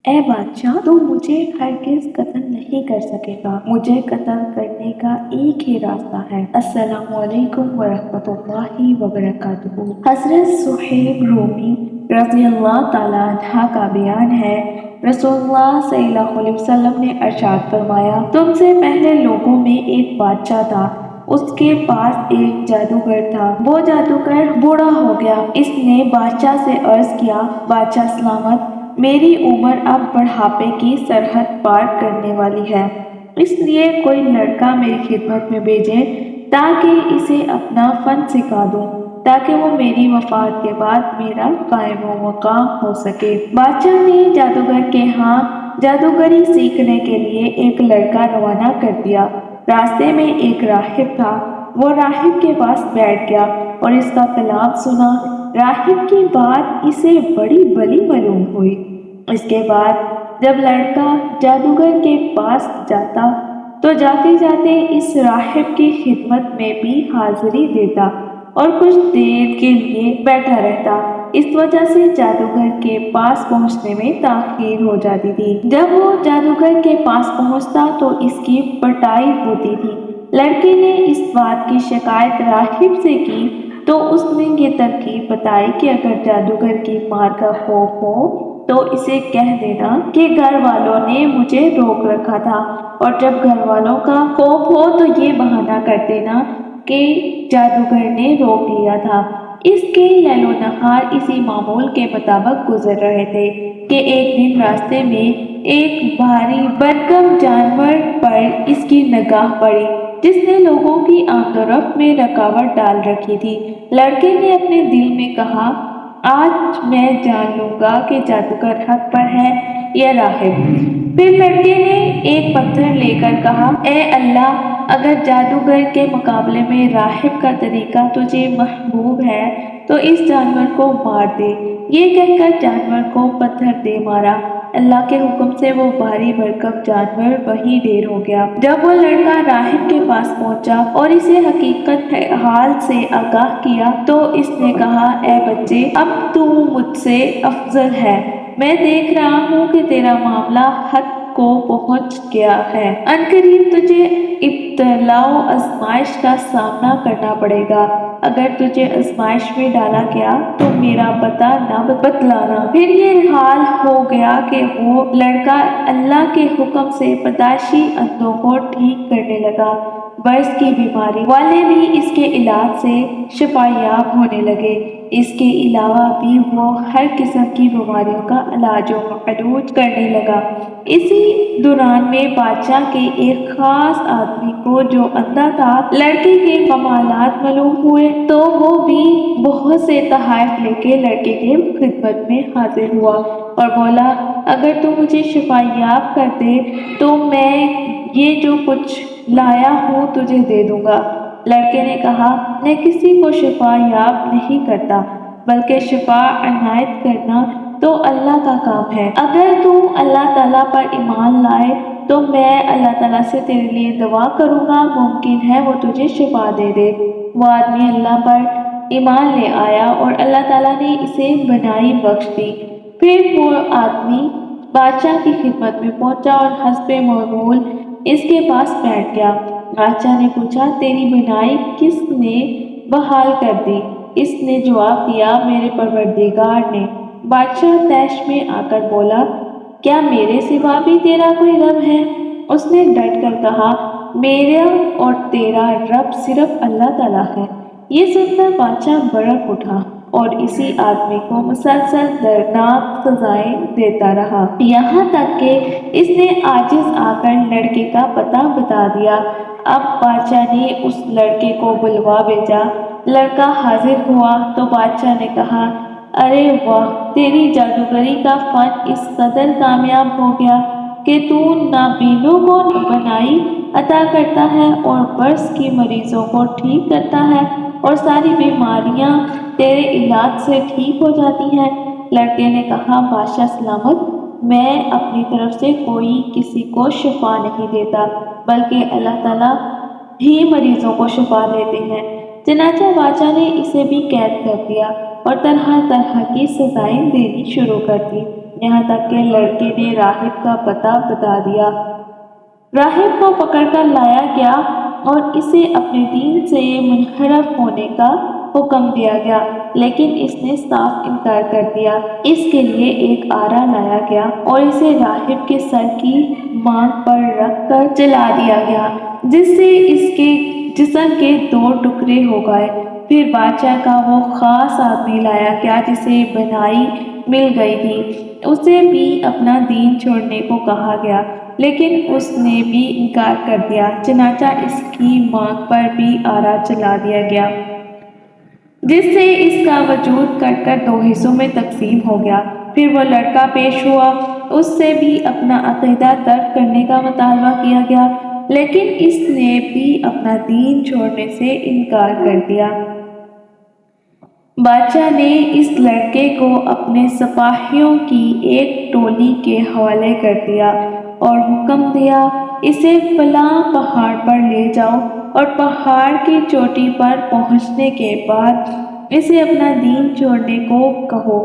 اے بادشاہ، تو مجھے ہرگز قتل نہیں کر سکے گا۔ مجھے قتل کرنے کا ایک ہی راستہ ہے۔ السلام علیکم ورحمۃ اللہ وبرکاتہ۔ حضرت صہیب رومی رضی اللہ تعالیٰ عنہ کا بیان ہے، رسول اللہ صلی اللہ علیہ وسلم نے ارشاد فرمایا، تم سے پہلے لوگوں میں ایک بادشاہ تھا، اس کے پاس ایک جادوگر تھا۔ وہ جادوگر بوڑھا ہو گیا۔ اس نے بادشاہ سے عرض کیا، بادشاہ سلامت، میری عمر اب بڑھاپے کی سرحد پار کرنے والی ہے، اس لیے کوئی لڑکا میری خدمت میں بھیجیں تاکہ اسے اپنا فن سکھا دوں، تاکہ وہ میری وفات کے بعد میرا قائم و مقام ہو سکے۔ بادشاہ نے جادوگر کے ہاں جادوگری سیکھنے کے لیے ایک لڑکا روانہ کر دیا۔ راستے میں ایک راہب تھا، وہ راہب کے پاس بیٹھ گیا اور اس کا کلام سنا۔ راہب کی بات اسے بڑی بھلی معلوم ہوئی۔ اس کے بعد جب لڑکا جادوگر کے پاس جاتا تو جاتے جاتے اس راہب کی خدمت میں بھی حاضری دیتا اور کچھ دیر کے لیے بیٹھا رہتا۔ اس وجہ سے جادوگر کے پاس پہنچنے میں تاخیر ہو جاتی تھی۔ جب وہ جادوگر کے پاس پہنچتا تو اس کی پٹائی ہوتی تھی۔ لڑکے نے اس بات کی شکایت راہب سے کی تو اس نے یہ ترکیب بتائی کہ اگر جادوگر کی مار کا خوف ہو تو اسے کہہ دینا کہ گھر والوں نے مجھے روک رکھا تھا، اور جب گھر والوں کا خوف ہو تو یہ بہانہ کر دینا کہ جادوگر نے روک لیا تھا۔ اس کے لیل و نہار اسی معمول کے مطابق گزر رہے تھے کہ ایک دن راستے میں ایک بھاری بھرکم جانور پر اس کی نگاہ پڑی جس نے لوگوں کی آمد و رفت میں رکاوٹ ڈال رکھی تھی۔ لڑکے نے اپنے دل میں کہا، آج میں جان لوں گا کہ جادوگر حق پر ہے یا راہب۔ پھر لڑکے نے ایک پتھر لے کر کہا، اے اللہ، اگر جادوگر کے مقابلے میں راہب کا طریقہ تجھے محبوب ہے تو اس جانور کو مار دے۔ یہ کہہ کر جانور کو پتھر دے مارا۔ اللہ کے حکم سے وہ بھاری بھرکم جانور وہیں ڈھیر ہو گیا۔ جب وہ لڑکا راہب کے پاس پہنچا اور اسے حقیقت حال سے آگاہ کیا تو اس نے کہا، اے بچے، اب تو مجھ سے افضل ہے۔ میں دیکھ رہا ہوں کہ تیرا معاملہ حد کو پہنچ گیا ہے۔ عنقریب تجھے ابتلاء و آزمائش کا سامنا کرنا پڑے گا۔ اگر تجھے آزمائش میں ڈالا گیا تو میرا پتہ نہ بتلانا۔ پھر یہ حال ہو گیا کہ وہ لڑکا اللہ کے حکم سے پتاشی اندھوں کو ٹھیک کرنے لگا۔ برس کی بیماری والے بھی اس کے علاج سے شفا یاب ہونے لگے۔ اس کے علاوہ بھی وہ ہر قسم کی بیماریوں کا علاج و معالج کرنے لگا۔ اسی دوران میں بادشاہ کے ایک خاص آدمی کو جو اندھا تھا لڑکے کے کمالات معلوم ہوئے تو وہ بھی بہت سے تحائف لے کے لڑکے کے خدمت میں حاضر ہوا اور بولا، اگر تو مجھے شفا یاب کر دے تو میں یہ جو کچھ لایا ہوں تجھے دے دوں گا۔ لڑکے نے کہا، میں کسی کو شفا یاب نہیں کرتا، بلکہ شفا عنایت کرنا تو اللہ کا کام ہے۔ اگر تو اللہ تعالیٰ پر ایمان لائے تو میں اللہ تعالیٰ سے تیرے لیے دعا کروں گا، ممکن ہے وہ تجھے شفا دے دے۔ وہ آدمی اللہ پر ایمان لے آیا اور اللہ تعالیٰ نے اسے بھلائی بخش دی۔ پھر وہ آدمی بادشاہ کی خدمت میں پہنچا اور حسب معمول اس کے پاس بیٹھ گیا۔ بادشاہ نے پوچھا، تیری بینائی کس نے بحال کر دی؟ اس نے جواب دیا، میرے پروردگار نے۔ بادشاہ طیش میں آ کر بولا، کیا میرے سوا بھی تیرا کوئی رب ہے؟ اس نے ڈٹ کر کہا، میرا اور تیرا رب صرف اللہ تعالیٰ ہے۔ یہ سن کر بادشاہ بھڑک اٹھا اور اسی آدمی کو مسلسل دردناک سزائیں دیتا رہا، یہاں تک کہ اس نے عاجز آ کر لڑکے کا پتہ بتا دیا۔ اب بادشاہ نے اس لڑکے کو بلوا بھیجا۔ لڑکا حاضر ہوا تو بادشاہ نے کہا، ارے واہ، تیری جادوگری کا فن اس قدر کامیاب ہو گیا کہ تو نابینوں کو بینائی عطا کرتا ہے اور برس کی مریضوں کو ٹھیک کرتا ہے اور ساری بیماریاں تیرے علاج سے ٹھیک ہو جاتی ہیں۔ لڑکے نے کہا، بادشاہ سلامت، میں اپنی طرف سے کوئی کسی کو شفا نہیں دیتا، بلکہ اللہ تعالیٰ ہی مریضوں کو شفا دیتے ہیں۔ چنانچہ بادشاہ نے اسے بھی قید کر دیا اور طرح طرح کی سزائیں دینی شروع کر دی۔ یہاں تک کہ لڑکے نے راہب کا پتہ بتا دیا۔ راہب کو پکڑ کر لایا گیا اور اسے اپنے دین سے منحرف ہونے کا حکم دیا گیا، لیکن اس نے صاف انکار کر دیا۔ اس کے لیے ایک آرا لایا گیا اور اسے راہب کے سر کی مانگ پر رکھ کر جلا دیا گیا، جس سے اس کے جسم کے 2 ٹکڑے ہو گئے۔ پھر بادشاہ کا وہ خاص آدمی لایا گیا جسے بینائی مل گئی تھی، اسے بھی اپنا دین چھوڑنے کو کہا گیا، لیکن اس نے بھی انکار کر دیا، چنانچہ اس کی مانگ پر بھی آرا چلا دیا گیا، جس سے اس کا وجود کٹ کر 2 حصوں میں تقسیم ہو گیا۔ پھر وہ لڑکا پیش ہوا، اس سے بھی اپنا عقیدہ ترک کرنے کا مطالبہ کیا گیا، لیکن اس نے بھی اپنا دین چھوڑنے سے انکار کر دیا۔ بادشاہ نے اس لڑکے کو اپنے سپاہیوں کی ایک ٹولی کے حوالے کر دیا اور حکم دیا، اسے فلاں پہاڑ پر لے جاؤ اور پہاڑ کی چوٹی پر پہنچنے کے بعد اسے اپنا دین چھوڑنے کو کہو۔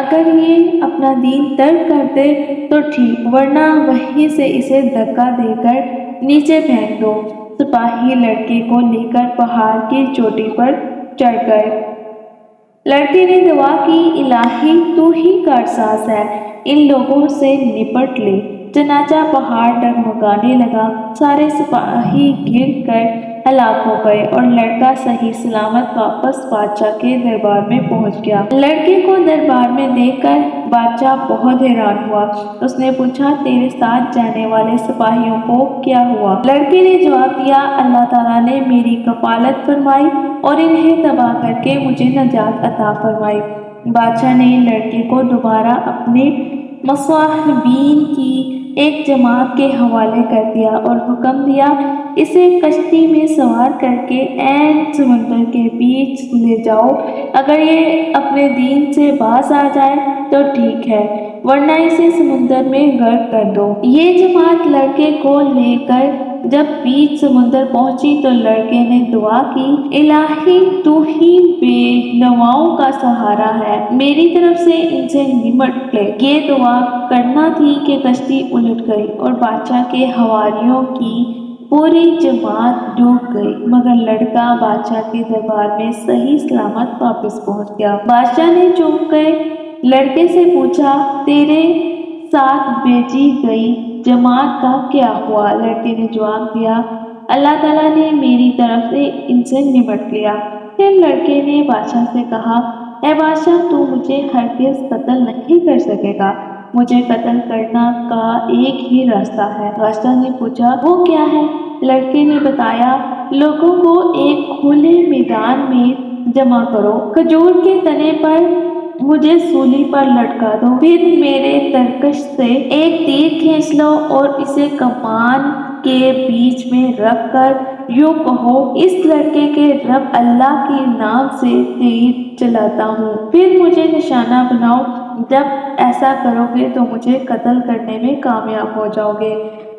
اگر یہ اپنا دین ترک کر دے تو ٹھیک، ورنہ وہیں سے اسے دھکا دے کر نیچے پھینک دو۔ سپاہی لڑکے کو لے کر پہاڑ کی چوٹی پر چڑھ گئے۔ لڑکے نے دعا کی، الہی تو ہی کارساز ہے، ان لوگوں سے نپٹ لے۔ چنانچہ پہاڑ ڈگمگانے لگا، سارے سپاہی گر کر ہلاک ہو گئے اور لڑکا صحیح سلامت واپس بادشاہ کے دربار میں پہنچ گیا۔ لڑکے کو دربار میں دیکھ کر بادشاہ بہت حیران ہوا۔ اس نے پوچھا، تیرے ساتھ جانے والے سپاہیوں کو کیا ہوا؟ لڑکے نے جواب دیا، اللہ تعالیٰ نے میری کفالت فرمائی اور انہیں تباہ کر کے مجھے نجات عطا فرمائی۔ بادشاہ نے لڑکے کو دوبارہ اپنے مصاحبین کی ایک جماعت کے حوالے کر دیا اور حکم دیا، اسے کشتی میں سوار کر کے عین سمندر کے بیچ لے جاؤ۔ اگر یہ اپنے دین سے باز آ جائے تو ٹھیک ہے، ورنہ اسے سمندر میں غرق کر دو۔ یہ جماعت لڑکے کو لے کر جب بیچ سمندر پہنچی تو لڑکے نے دعا کی، الہی تو ہی بے نواؤں کا سہارا ہے، میری طرف سے ان سے نمٹ لے۔ یہ دعا کرنا تھی کہ کشتی الٹ گئی اور بادشاہ کے حواریوں کی پوری جماعت ڈوب گئی، مگر لڑکا بادشاہ کے دربار میں صحیح سلامت واپس پہنچ گیا۔ بادشاہ نے چونک گئے لڑکے سے پوچھا، تیرے ساتھ بھیجی گئی جماعت کا کیا ہوا؟ لڑکے نے جواب دیا، اللہ تعالیٰ نے میری طرف سے ان سے نمٹ لیا۔ پھر لڑکے نے بادشاہ سے کہا، اے بادشاہ، تو مجھے ہرگز قتل نہیں کر سکے گا، مجھے قتل کرنا کا ایک ہی راستہ ہے۔ بادشاہ نے پوچھا، وہ کیا ہے؟ لڑکے نے بتایا، لوگوں کو ایک کھلے میدان میں جمع کرو، کھجور کے تنے پر مجھے سولی پر لٹکا دو، پھر میرے ترکش سے ایک تیر کھینچ لو اور اسے کمان کے بیچ میں رکھ کر یوں کہو، اس لڑکے کے رب اللہ کے نام سے تیر چلاتا ہوں، پھر مجھے نشانہ بناؤ، جب ایسا کرو گے تو مجھے قتل کرنے میں کامیاب ہو جاؤ گے۔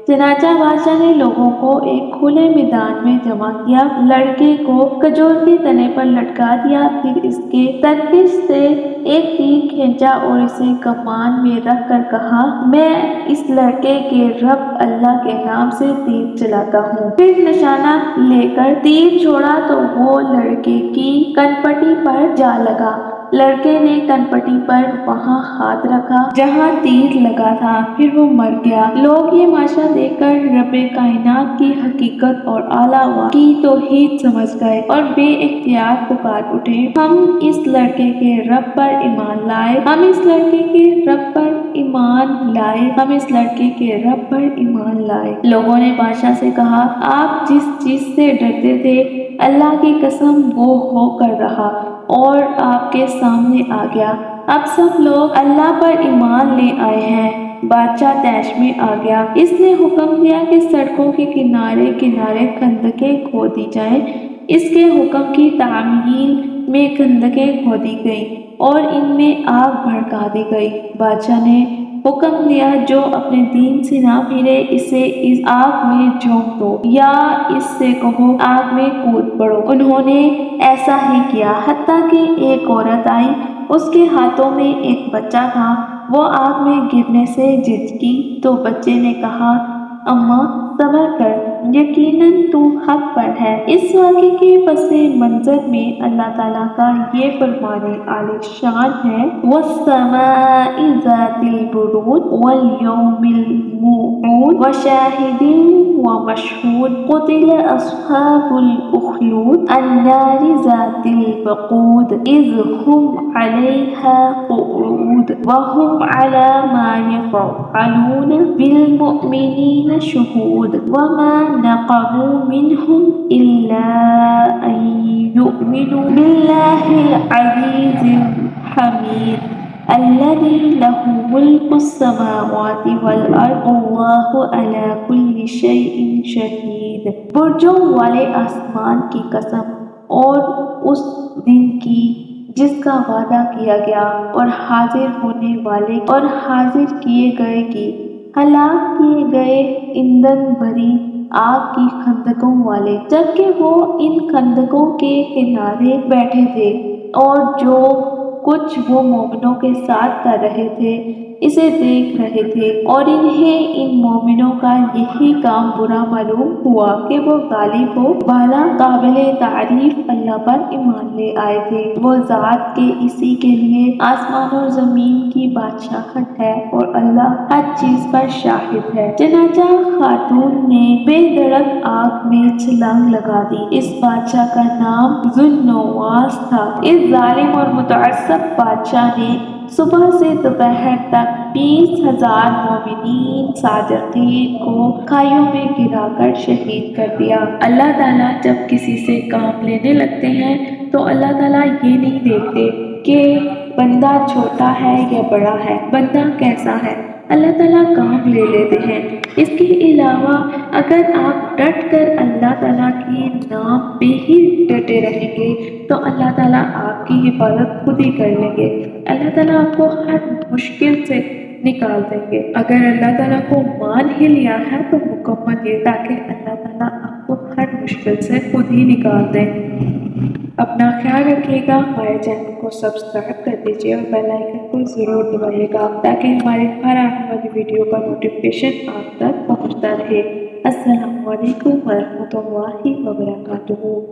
چنانچہ بادشاہ نے لوگوں کو ایک کھلے میدان میں جمع کیا، لڑکے کو کھجور کے تنے پر لٹکا دیا، پھر اس کے ترکش سے ایک تیر کھینچا اور اسے کمان میں رکھ کر کہا، میں اس لڑکے کے رب اللہ کے نام سے تیر چلاتا ہوں۔ پھر نشانہ لے کر تیر چھوڑا تو وہ لڑکے کی کنپٹی پر جا لگا۔ لڑکے نے کنپٹی پر وہاں ہاتھ رکھا جہاں تیر لگا تھا، پھر وہ مر گیا۔ لوگ یہ ماشا دیکھ کر رب کائنات کی حقیقت اور اعلیٰ کی توحید سمجھ گئے اور بے اختیار پکار اٹھے، ہم اس لڑکے کے رب پر ایمان لائے، ہم اس لڑکے کے رب پر ایمان لائے، ہم اس لڑکے کے رب پر ایمان لائے۔ لوگوں نے بادشاہ سے کہا، آپ جس چیز سے ڈرتے تھے اللہ کی قسم وہ ہو کر رہا اور آپ کے سامنے آ گیا، اب سب لوگ اللہ پر ایمان لے آئے ہیں۔ بادشاہ طیش میں آ گیا، اس نے حکم دیا کہ سڑکوں کے کنارے کنارے خندقیں کھودی جائیں۔ اس کے حکم کی تعمیل میں خندقیں کھودی گئیں اور ان میں آگ بھڑکا دی گئی۔ بادشاہ نے حکم دیا، جو اپنے دین سے نہ پھرے اسے اس آگ میں جھونک دو یا اس سے کہو آگ میں کود پڑو۔ انہوں نے ایسا ہی کیا، حتیٰ کہ ایک عورت آئی، اس کے ہاتھوں میں ایک بچہ تھا، وہ آگ میں گرنے سے جھجکی تو بچے نے کہا اماں صبر کر، یقیناً تو حق پر ہے۔ اس واقعے کے پس منظر میں اللہ تعالیٰ کا یہ فرمانے عالی شان ہے وَالسَّمَاءِ ذَاتِ الْبُرُوجِ وَالْيَوْمِ الْمَوْعُودِ وَشَاهِدٍ وَمَشْهُودٍ قُتِلَ أَصْحَابُ الْأُخْدُودِ النَّارِ ذَاتِ الْوَقُودِ إِذْ هُمْ عَلَيْهَا قُعُودٌ وَهُمْ عَلَى مَا يَفْعَلُونَ بِالْمُؤْمِنِينَ شُهُودٌ وَمَا نَقَمُوا مِنْهُمْ إِلَّا أَنْ يُؤْمِنُوا بِاللَّهِ الْعَزِيزِ الْحَمِيدِ الَّذِي لَهُ مُلْكُ السَّمَاوَاتِ وَالْأَرْضِ وَاللَّهُ عَلَى كُلِّ شَيْءٍ شَهِيدٌ۔ برجوں والے آسمان کی قسم اور اس دن کی جس کا وعدہ کیا گیا اور حاضر ہونے والے اور حاضر کیے گئے کی، ہلاک کیے گئے ایندھن بھری آگ کی خندقوں والے، جبکہ وہ ان خندقوں کے کنارے بیٹھے تھے اور جو کچھ وہ مومنوں کے ساتھ کر رہے تھے اسے دیکھ رہے تھے، اور انہیں ان مومنوں کا یہی کام برا معلوم ہوا کہ وہ غالب و بالا قابل تعریف اللہ پر ایمان لے آئے تھے۔ وہ ذات کے اسی کے لیے آسمان اور زمین کی بادشاہت ہے اور اللہ ہر چیز پر شاہد ہے۔ چنانچہ خاتون نے بے دھڑک آگ میں چھلانگ لگا دی۔ اس بادشاہ کا نام ذو النواس تھا۔ اس ظالم اور متعصب بادشاہ نے صبح سے دوپہر تک 20,000 مومنین صادقین کو کھائیوں میں گرا کر شہید کر دیا۔ اللہ تعالیٰ جب کسی سے کام لینے لگتے ہیں تو اللہ تعالیٰ یہ نہیں دیکھتے کہ بندہ چھوٹا ہے یا بڑا ہے، بندہ کیسا ہے، اللہ تعالیٰ کام لے لیتے ہیں۔ اس کے علاوہ اگر آپ ڈٹ کر اللہ تعالیٰ کے نام پہ ہی ڈٹے رہیں گے تو اللہ تعالیٰ آپ کی حفاظت خود ہی کر لیں گے۔ اللہ تعالیٰ آپ کو ہر مشکل سے نکال دیں گے۔ اگر اللہ تعالیٰ کو مان ہی لیا ہے تو مکمل یہ تاکہ اللہ تعالیٰ آپ کو ہر مشکل سے خود ہی نکال دیں۔ اپنا خیال رکھیے گا، ہمارے چینل کو سبسکرائب کر دیجیے اور بیل آئیکن کو ضرور دبائیے گا تاکہ ہماری ہر آنے والی ویڈیو کا نوٹیفیکیشن آپ تک پہنچتا رہے۔ السلام علیکم ورحمۃ اللہ وبرکاتہ۔